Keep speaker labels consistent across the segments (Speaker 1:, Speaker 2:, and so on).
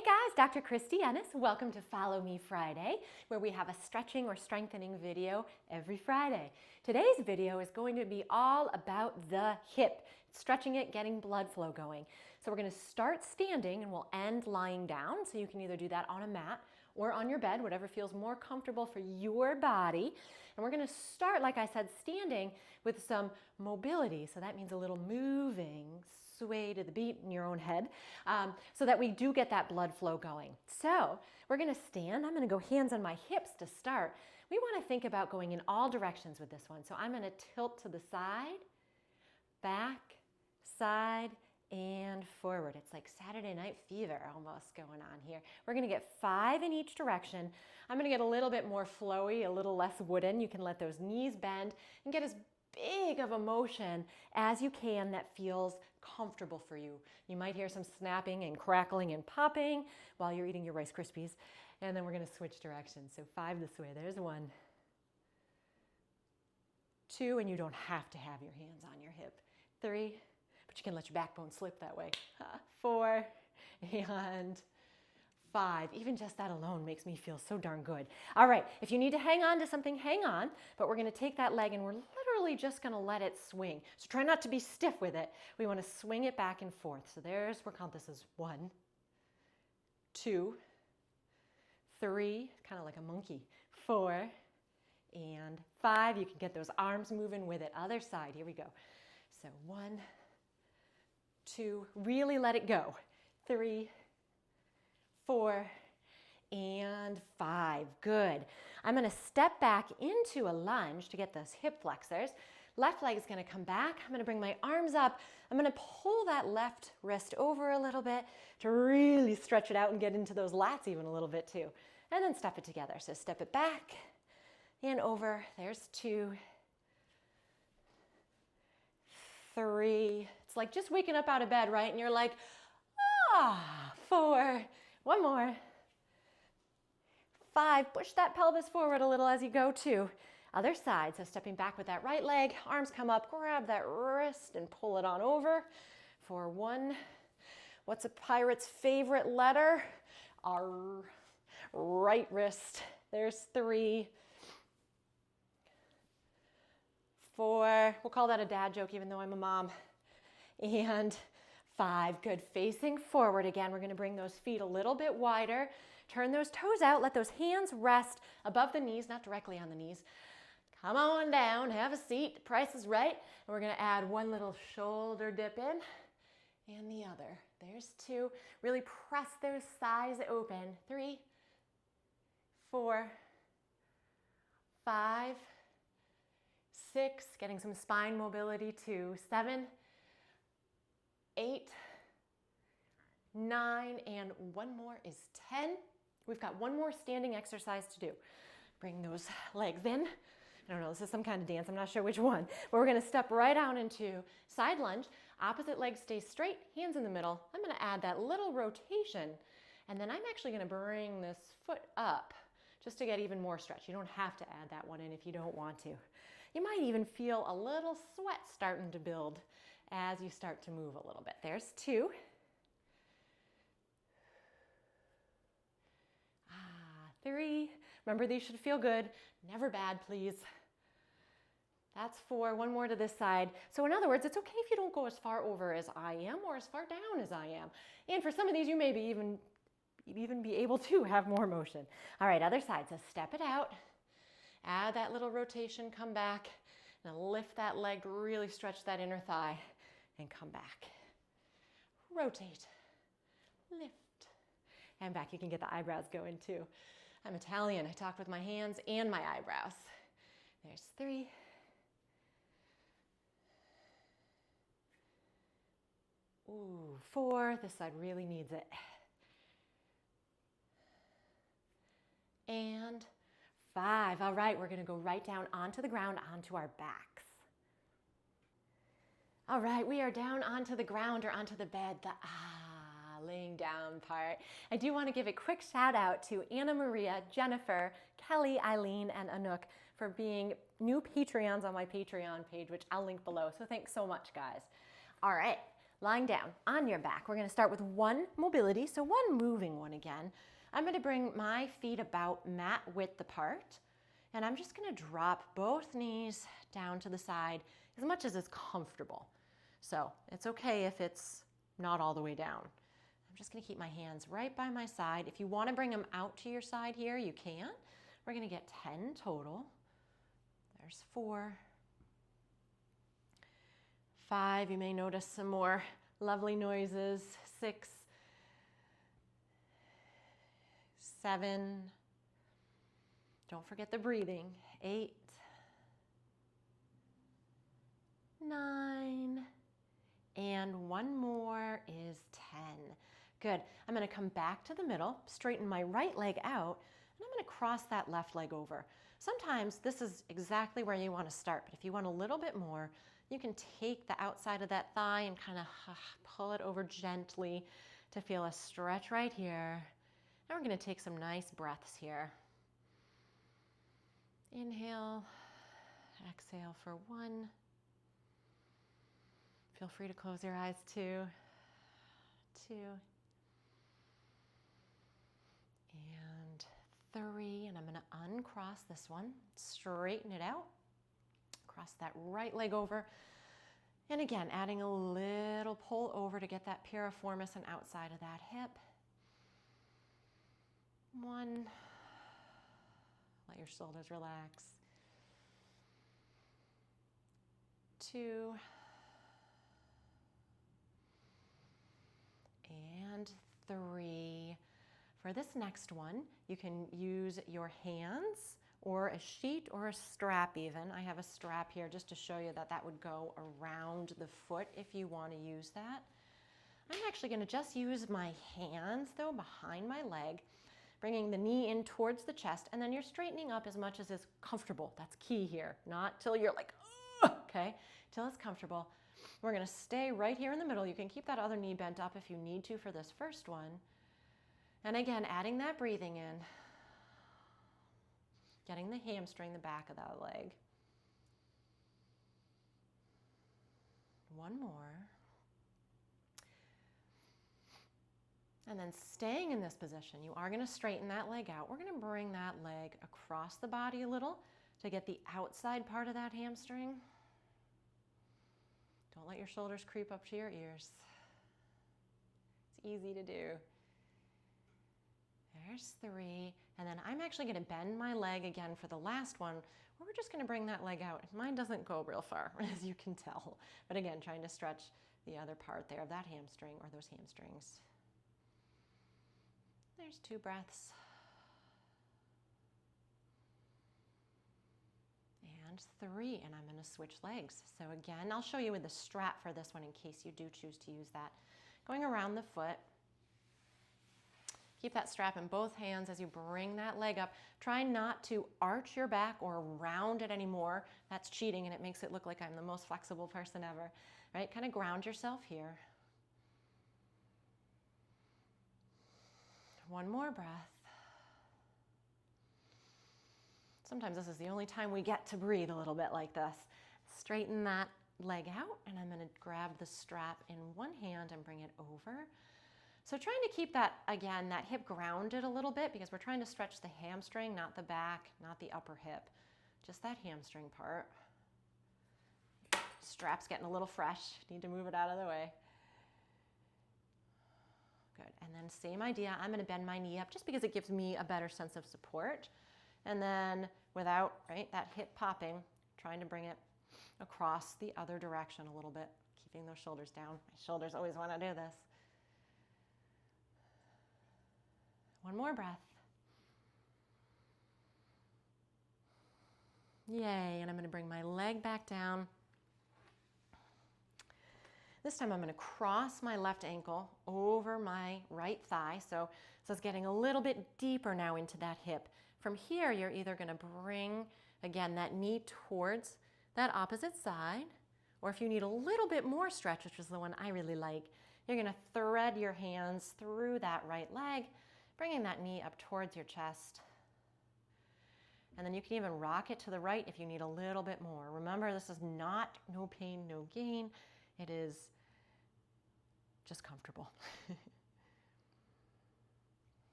Speaker 1: Hey guys, Dr. Christy Ennis. Welcome to Follow Me Friday, where we have a stretching or strengthening video every Friday. Today's video is going to be all about the hip, stretching it, getting blood flow going. So we're going to start standing and we'll end lying down. So you can either do that on a mat or on your bed, whatever feels more comfortable for your body. And we're going to start, like I said, standing with some mobility. So that means a little moving, sway to the beat in your own head, so that we do get that blood flow going. So we're going to stand. I'm going to go hands on my hips to start. We want to think about going in all directions with this one. So I'm going to tilt to the side, back, side, and forward. It's like Saturday Night Fever almost going on here. We're going to get 5 in each direction. I'm going to get a little bit more flowy, a little less wooden. You can let those knees bend and get as big of a motion as you can that feels comfortable for you. You might hear some snapping and crackling and popping while you're eating your Rice Krispies. And then we're going to switch directions. So 5 this way. There's 1, 2, and you don't have to have your hands on your hip. 3, but you can let your backbone slip that way. 4 and 5. Even just that alone makes me feel so darn good. All right, if you need to hang on to something, hang on, but we're going to take that leg and we're literally just going to let it swing. So try not to be stiff with it. We want to swing it back and forth. So we'll count this as 1, 2, 3, kind of like a monkey, 4, and 5. You can get those arms moving with it. Other side, here we go. So 1, 2, really let it go. 3, 4, and 5. Good. I'm going to step back into a lunge to get those hip flexors. Left leg is going to come back. I'm going to bring my arms up. I'm going to pull that left wrist over a little bit to really stretch it out and get into those lats even a little bit too. And then step it together. So step it back and over. There's 2, 3. It's like just waking up out of bed, right? And you're like, 4. 1 more. 5. Push that pelvis forward a little as you go too. Other side. So stepping back with that right leg, arms come up, grab that wrist and pull it on over for 1. What's a pirate's favorite letter? R. Right wrist. There's 3. 4. We'll call that a dad joke even though I'm a mom. And 5. Good. Facing forward again. We're going to bring those feet a little bit wider. Turn those toes out. Let those hands rest above the knees, not directly on the knees. Come on down. Have a seat. The price is right. And we're going to add 1 little shoulder dip in and the other. There's 2. Really press those thighs open. 3, 4, 5, 6. Getting some spine mobility too. 7, 8, 9, and 1 more is 10. We've got 1 more standing exercise to do. Bring those legs in. I don't know, this is some kind of dance, I'm not sure which one. But we're going to step right out into side lunge. Opposite leg stays straight, hands in the middle. I'm going to add that little rotation, and then I'm actually going to bring this foot up just to get even more stretch. You don't have to add that one in if you don't want to. You might even feel a little sweat starting to build as you start to move a little bit. There's 2. 3. Remember, these should feel good. Never bad, please. That's 4. 1 more to this side. So in other words, it's okay if you don't go as far over as I am or as far down as I am. And for some of these, you may even be able to have more motion. All right, other side. So step it out. Add that little rotation. Come back. Now lift that leg to really stretch that inner thigh and come back. Rotate. Lift. And back. You can get the eyebrows going too. I'm Italian. I talk with my hands and my eyebrows. There's 3. 4. This side really needs it. And 5. All right, we're going to go right down onto the ground, onto our backs. All right, we are down onto the ground or onto the bed, the laying down part. I do want to give a quick shout out to Anna Maria, Jennifer, Kelly, Eileen, and Anouk for being new Patreons on my Patreon page, which I'll link below. So thanks so much, guys. All right, Lying down on your back, we're going to start with one mobility, so one moving one again. I'm going to bring my feet about mat width apart, and I'm just going to drop both knees down to the side as much as is comfortable. So it's okay if it's not all the way down. I'm just going to keep my hands right by my side. If you want to bring them out to your side here, you can. We're going to get 10 total. There's 4. 5, you may notice some more lovely noises. 6, 7, don't forget the breathing. 8, 9, and one more is 10. Good. I'm going to come back to the middle, straighten my right leg out, and I'm going to cross that left leg over. Sometimes this is exactly where you want to start, but if you want a little bit more, you can take the outside of that thigh and kind of pull it over gently to feel a stretch right here. And we're going to take some nice breaths here. Inhale, exhale for 1. Feel free to close your eyes, 2, 2, and 3. And I'm going to uncross this one, straighten it out. Cross that right leg over. And again, adding a little pull over to get that piriformis and outside of that hip. 1. Let your shoulders relax. 2. And 3. For this next one, you can use your hands or a sheet or a strap even. I have a strap here just to show you that that would go around the foot if you want to use that. I'm actually going to just use my hands though behind my leg, bringing the knee in towards the chest, and then you're straightening up as much as is comfortable. That's key here. Not till you're like, ugh, okay, till it's comfortable. We're going to stay right here in the middle. You can keep that other knee bent up if you need to for this first one. And again, adding that breathing in. Getting the hamstring, the back of that leg. 1 more. And then staying in this position, you are going to straighten that leg out. We're going to bring that leg across the body a little to get the outside part of that hamstring. Don't let your shoulders creep up to your ears. It's easy to do. There's 3, and then I'm actually going to bend my leg again for the last one. We're just going to bring that leg out. Mine doesn't go real far, as you can tell. But again, trying to stretch the other part there of that hamstring or those hamstrings. There's 2 breaths. And 3, and I'm going to switch legs. So again, I'll show you with the strap for this one in case you do choose to use that. Going around the foot. Keep that strap in both hands as you bring that leg up. Try not to arch your back or round it anymore. That's cheating and it makes it look like I'm the most flexible person ever. Right? Kind of ground yourself here. 1 more breath. Sometimes this is the only time we get to breathe a little bit like this. Straighten that leg out, and I'm going to grab the strap in one hand and bring it over. So trying to keep that, again, that hip grounded a little bit because we're trying to stretch the hamstring, not the back, not the upper hip, just that hamstring part. Strap's getting a little fresh. Need to move it out of the way. Good. And then same idea. I'm going to bend my knee up just because it gives me a better sense of support. And then without, right, that hip popping, trying to bring it across the other direction a little bit, keeping those shoulders down. My shoulders always want to do this. 1 more breath. Yay, and I'm going to bring my leg back down. This time I'm going to cross my left ankle over my right thigh. So it's getting a little bit deeper now into that hip. From here, you're either going to bring, again, that knee towards that opposite side, or if you need a little bit more stretch, which is the one I really like, you're going to thread your hands through that right leg, bringing that knee up towards your chest. And then you can even rock it to the right if you need a little bit more. Remember, this is not no pain, no gain. It is just comfortable.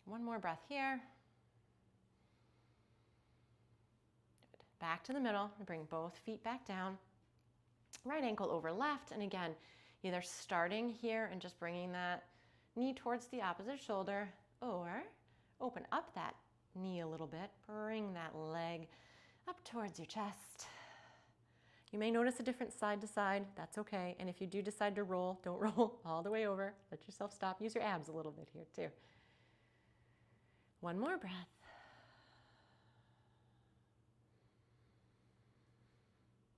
Speaker 1: One more breath here. Good. Back to the middle, bring both feet back down. Right ankle over left, and again, either starting here and just bringing that knee towards the opposite shoulder, or open up that knee a little bit, bring that leg up towards your chest. You may notice a difference side to side, that's okay, and if you do decide to roll, don't roll all the way over, let yourself stop, use your abs a little bit here too. One more breath.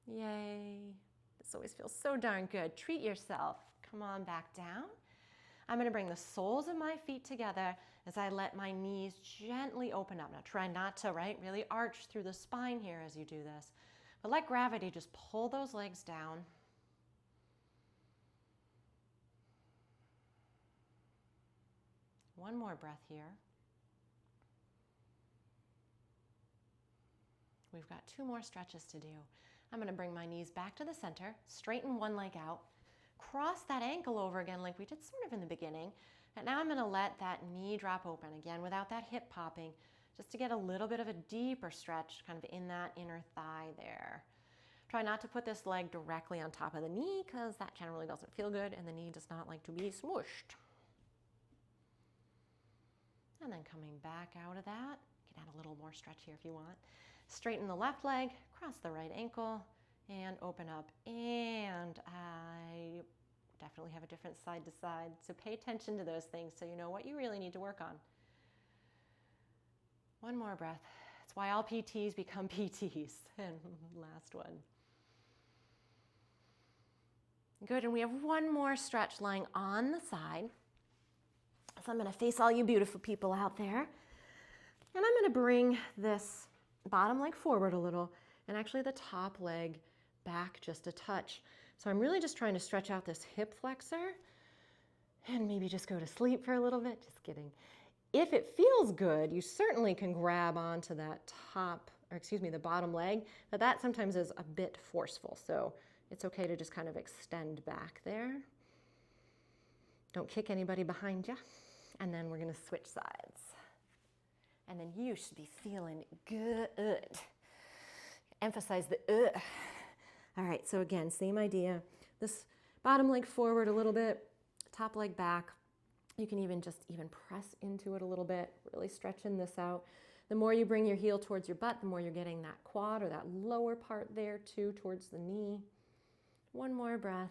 Speaker 1: Yay. This always feels so darn good. Treat yourself. Come on back down. I'm going to bring the soles of my feet together as I let my knees gently open up. Now try not to, really arch through the spine here as you do this. But let gravity just pull those legs down. One more breath here. We've got 2 more stretches to do. I'm going to bring my knees back to the center, straighten one leg out, cross that ankle over again like we did sort of in the beginning, and now I'm going to let that knee drop open again without that hip popping, just to get a little bit of a deeper stretch kind of in that inner thigh there. Try not to put this leg directly on top of the knee because that generally doesn't feel good and the knee does not like to be smooshed. And then coming back out of that, you can add a little more stretch here if you want. Straighten the left leg, cross the right ankle, and open up. And I definitely have a different side to side, so pay attention to those things so you know what you really need to work on. One more breath. It's why all PTs become PTs. And last one. Good, and we have one more stretch lying on the side. So I'm going to face all you beautiful people out there. And I'm going to bring this bottom leg forward a little, and actually the top leg back just a touch. So I'm really just trying to stretch out this hip flexor and maybe just go to sleep for a little bit. Just kidding. If it feels good, you certainly can grab onto that the bottom leg, but that sometimes is a bit forceful. So it's okay to just kind of extend back there. Don't kick anybody behind you. And then we're going to switch sides. And then you should be feeling good. Emphasize the All right, so again, same idea. This bottom leg forward a little bit, top leg back. You can even press into it a little bit, really stretching this out. The more you bring your heel towards your butt, the more you're getting that quad or that lower part there too, towards the knee. One more breath.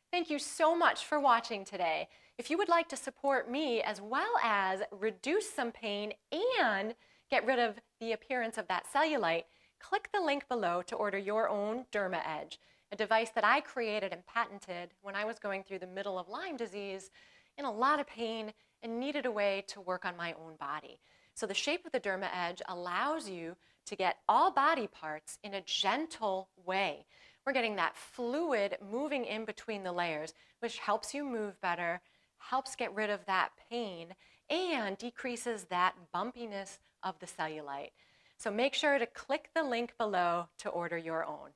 Speaker 1: Thank you so much for watching today. If you would like to support me as well as reduce some pain and get rid of the appearance of that cellulite, click the link below to order your own Derma Edge, a device that I created and patented when I was going through the middle of Lyme disease in a lot of pain and needed a way to work on my own body. So the shape of the Derma Edge allows you to get all body parts in a gentle way. We're getting that fluid moving in between the layers, which helps you move better, helps get rid of that pain, and decreases that bumpiness of the cellulite. So make sure to click the link below to order your own.